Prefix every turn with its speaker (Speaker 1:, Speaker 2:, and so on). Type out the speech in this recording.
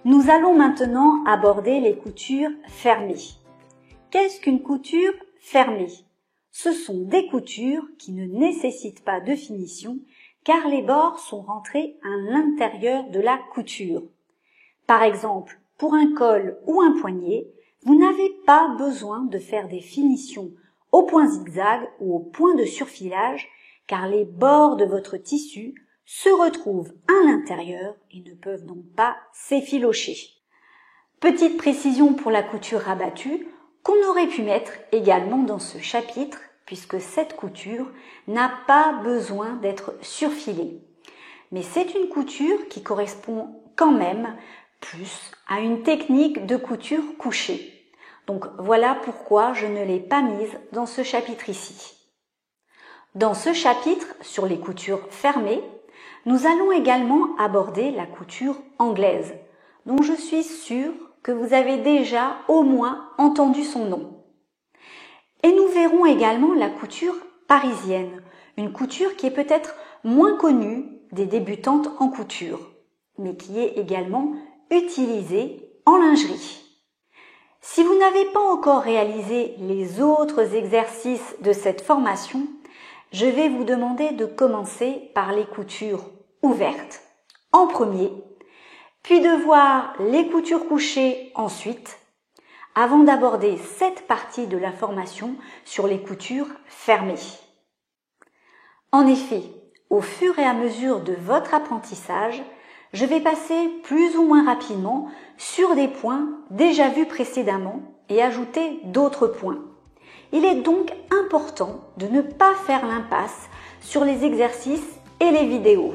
Speaker 1: Nous allons maintenant aborder les coutures fermées. Qu'est-ce qu'une couture fermée? Ce sont des coutures qui ne nécessitent pas de finition car les bords sont rentrés à l'intérieur de la couture. Par exemple, pour un col ou un poignet, vous n'avez pas besoin de faire des finitions au point zigzag ou au point de surfilage car les bords de votre tissu se retrouvent à l'intérieur et ne peuvent donc pas s'effilocher. Petite précision pour la couture rabattue qu'on aurait pu mettre également dans ce chapitre puisque cette couture n'a pas besoin d'être surfilée. Mais c'est une couture qui correspond quand même plus à une technique de couture couchée. Donc voilà pourquoi je ne l'ai pas mise dans ce chapitre ici. Dans ce chapitre sur les coutures fermées, nous allons également aborder la couture anglaise, dont je suis sûre que vous avez déjà au moins entendu son nom. Et nous verrons également la couture parisienne, une couture qui est peut-être moins connue des débutantes en couture, mais qui est également utilisée en lingerie. Si vous n'avez pas encore réalisé les autres exercices de cette formation, je vais vous demander de commencer par les coutures ouvertes en premier, puis de voir les coutures couchées ensuite, avant d'aborder cette partie de la formation sur les coutures fermées. En effet, au fur et à mesure de votre apprentissage, je vais passer plus ou moins rapidement sur des points déjà vus précédemment et ajouter d'autres points. Il est donc important de ne pas faire l'impasse sur les exercices et les vidéos.